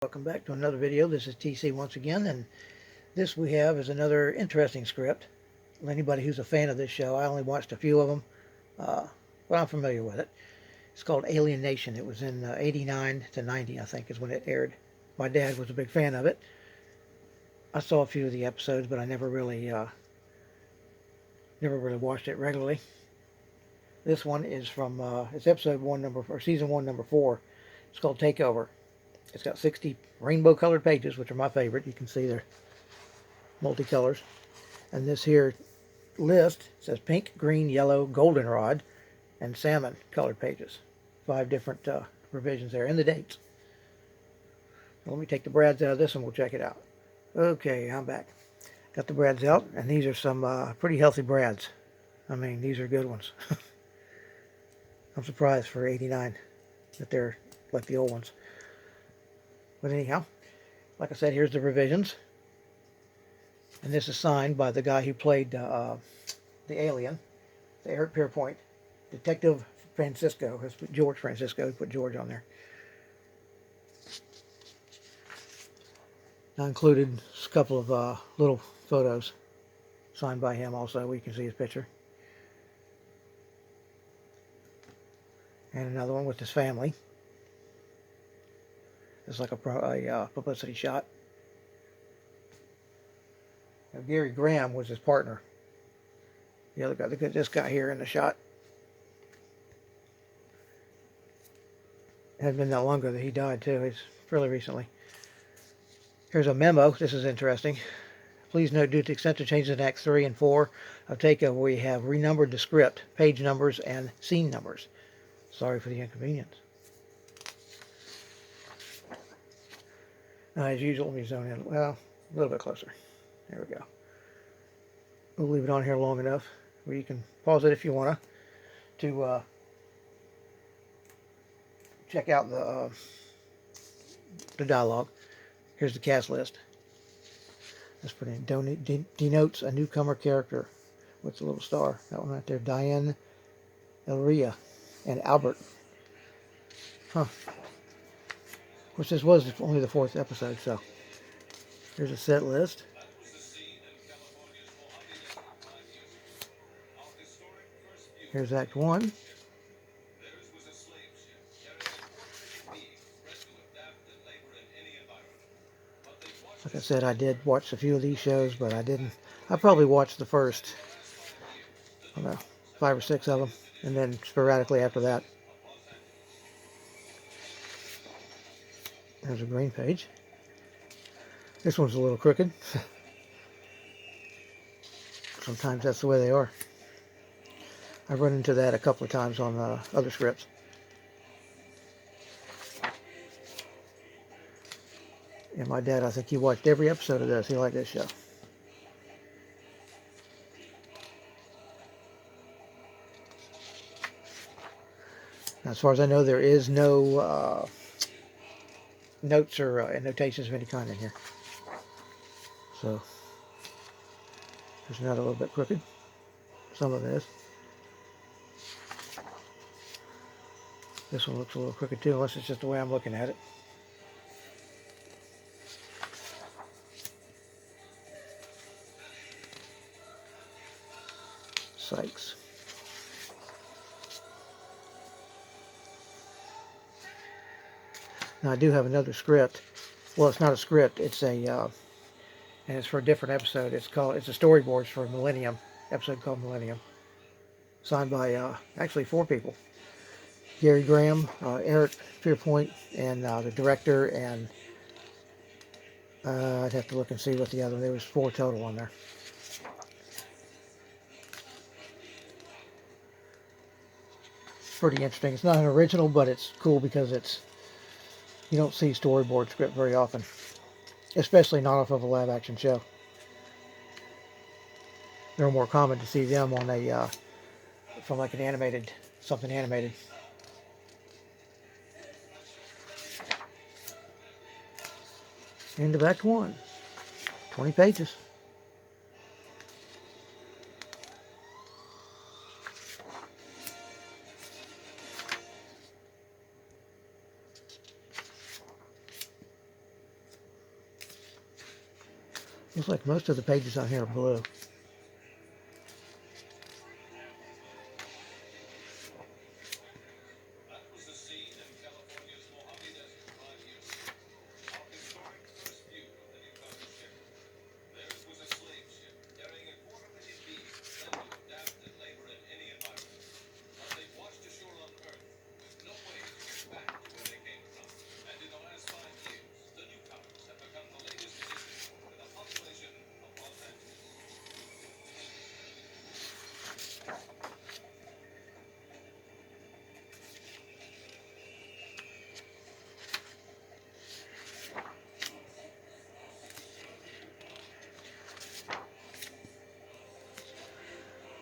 Welcome back to another video. This is TC once again, and this we have is another interesting script. Anybody who's a fan of this show, I only watched a few of them, but I'm familiar with it. It's called Alien Nation. It was in 89 to 90, I think, is when it aired. My dad was a big fan of it. I saw a few of the episodes, but I never really watched it regularly. This one is from it's episode one, or season one, number 4. It's called Takeover. It's got 60 rainbow-colored pages, which are my favorite. You can see they're multicolors. And this here list says pink, green, yellow, goldenrod, and salmon-colored pages. 5 different revisions there, and the dates. Now, let me take the brads out of this, and we'll check it out. Okay, I'm back. Got the brads out, and these are some pretty healthy brads. I mean, these are good ones. I'm surprised for 89 that they're like the old ones. But anyhow, like I said, here's the revisions. And this is signed by the guy who played the alien, the Eric Pierpoint, Detective Francisco. It's George Francisco. He put George on there. I included a couple of little photos signed by him also, where you can see his picture. And another one with his family. It's like a publicity shot. Now, Gary Graham was his partner. The other guy, this guy here in the shot. It hadn't been that long ago that he died too. It's fairly recently. Here's a memo. This is interesting. Please note, due to extensive changes in Acts 3 and 4 of Takeover, we have renumbered the script, page numbers, and scene numbers. Sorry for the inconvenience. As usual, let me zone in. Well, a little bit closer. There we go. We'll leave it on here long enough where you can pause it if you want to check out the dialogue. Here's the cast list. Let's put in denotes a newcomer character. What's a little star? That one right there. Diane, Elria, and Albert. Huh. Of course, this was only the 4th episode, so here's a set list. Here's Act 1. Like I said, I did watch a few of these shows, but I probably watched the first, I don't know, 5 or 6 of them, and then sporadically after that. There's a green page. This one's a little crooked. Sometimes that's the way they are. I've run into that a couple of times on other scripts. And my dad, I think he watched every episode of this. He liked this show. Now, as far as I know, there is no notes or annotations of any kind in here. So, there's another little bit crooked. Some of it is. This one looks a little crooked too, unless it's just the way I'm looking at it. Sykes. Now I do have another script. Well, it's not a script. It's and it's for a different episode. It's a storyboards for Millennium episode called Millennium, signed by actually 4 people: Gary Graham, Eric Pierpoint, and the director. And I'd have to look and see what the other. There was 4 total on there. Pretty interesting. It's not an original, but it's cool because you don't see storyboard script very often, especially not off of a live action show. They're more common to see them on from like something animated. End of Act 1. 20 pages. Looks like most of the pages on here are blue.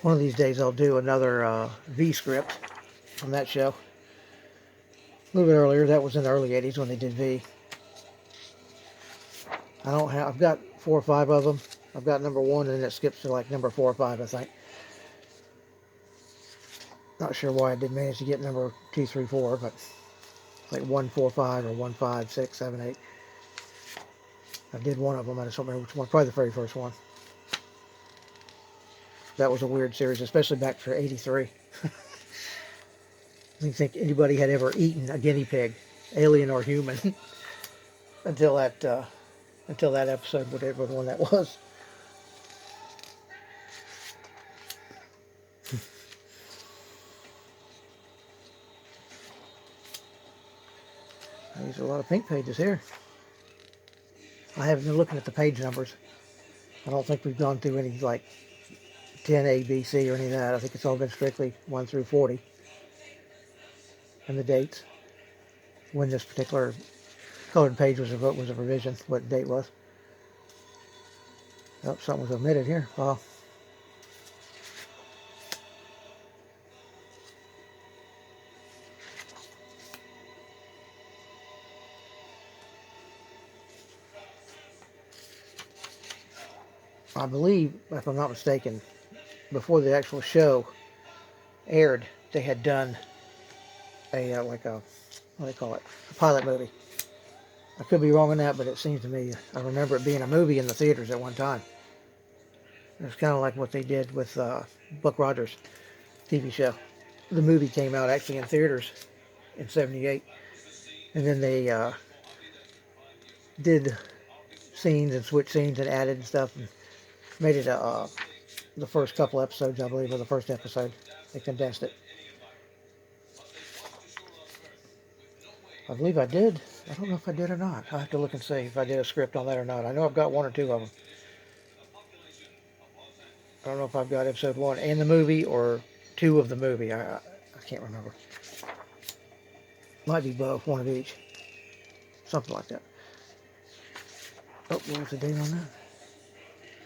One of these days I'll do another V script from that show. A little bit earlier, that was in the early 80s when they did V. I've got 4 or 5 of them. I've got number 1 and then it skips to like number 4 or 5, I think. Not sure why I didn't manage to get number 2, 3, 4, but it's like 1, 4, 5 or 1, 5, 6, 7, 8. I did one of them, I just don't remember which one. Probably the very first one. That was a weird series, especially back for 83. I don't think anybody had ever eaten a guinea pig, alien or human, until that episode, whatever one that was. These are a lot of pink pages here. I haven't been looking at the page numbers. I don't think we've gone through any like 10 A, B, C or any of that. I think it's all been strictly 1 through 40. And the dates. When this particular colored page was a revision, what the date was. Oh, something was omitted here. Well, I believe, if I'm not mistaken, before the actual show aired, they had done a like a, what do they call it, a pilot movie. I could be wrong on that, but it seems to me, I remember it being a movie in the theaters at one time. It's kind of like what they did with Buck Rogers TV show. The movie came out actually in theaters in '78, and then they did scenes and switched scenes and added and stuff and made it the first couple episodes, I believe, or the first episode. They condensed it. I believe I did. I don't know if I did or not. I'll have to look and see if I did a script on that or not. I know I've got 1 or 2 of them. I don't know if I've got episode 1 and the movie or 2 of the movie. I can't remember. Might be both, 1 of each. Something like that. Oh, what was the date on that?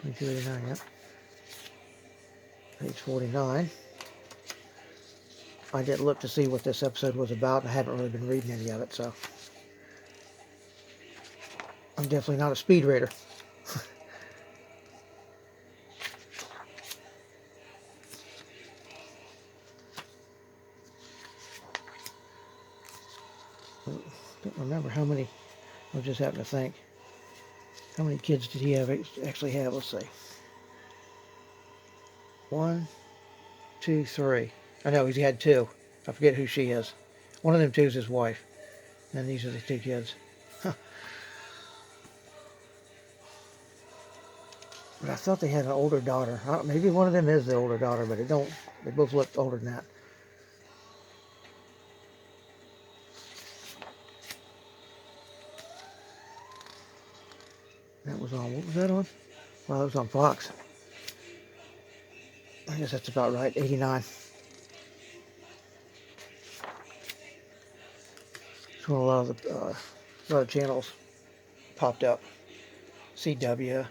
2289, yep. Page 49. I didn't look to see what this episode was about. I haven't really been reading any of it, so I'm definitely not a speed reader. I don't remember how many. I just happened to think. How many kids did he actually have? Let's see. 1, 2, 3. I know he had 2. I forget who she is. One of them 2 is his wife. And these are the 2 kids. Huh. But I thought they had an older daughter. Maybe one of them is the older daughter, but they both look older than that. That was on, what was that on? Well, that was on Fox. I guess that's about right, 89. So a lot of channels popped up. CW,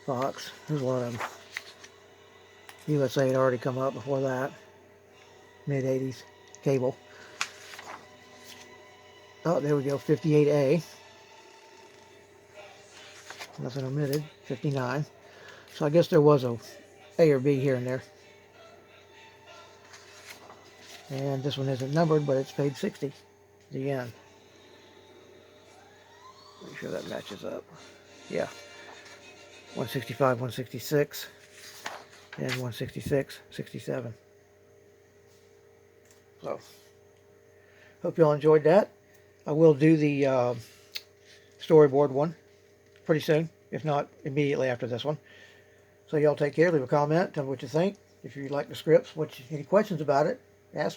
Fox, there's a lot of them. USA had already come up before that. Mid-80s, cable. Oh, there we go, 58A. Nothing omitted, 59. So I guess there was a or B here and there. And this one isn't numbered, but it's page 60. The end. Make sure that matches up. Yeah. 165, 166, and 166, 67. So, hope y'all enjoyed that. I will do the storyboard one pretty soon, if not immediately after this one. So y'all take care, leave a comment, tell me what you think. If you like the scripts, any questions about it, ask me.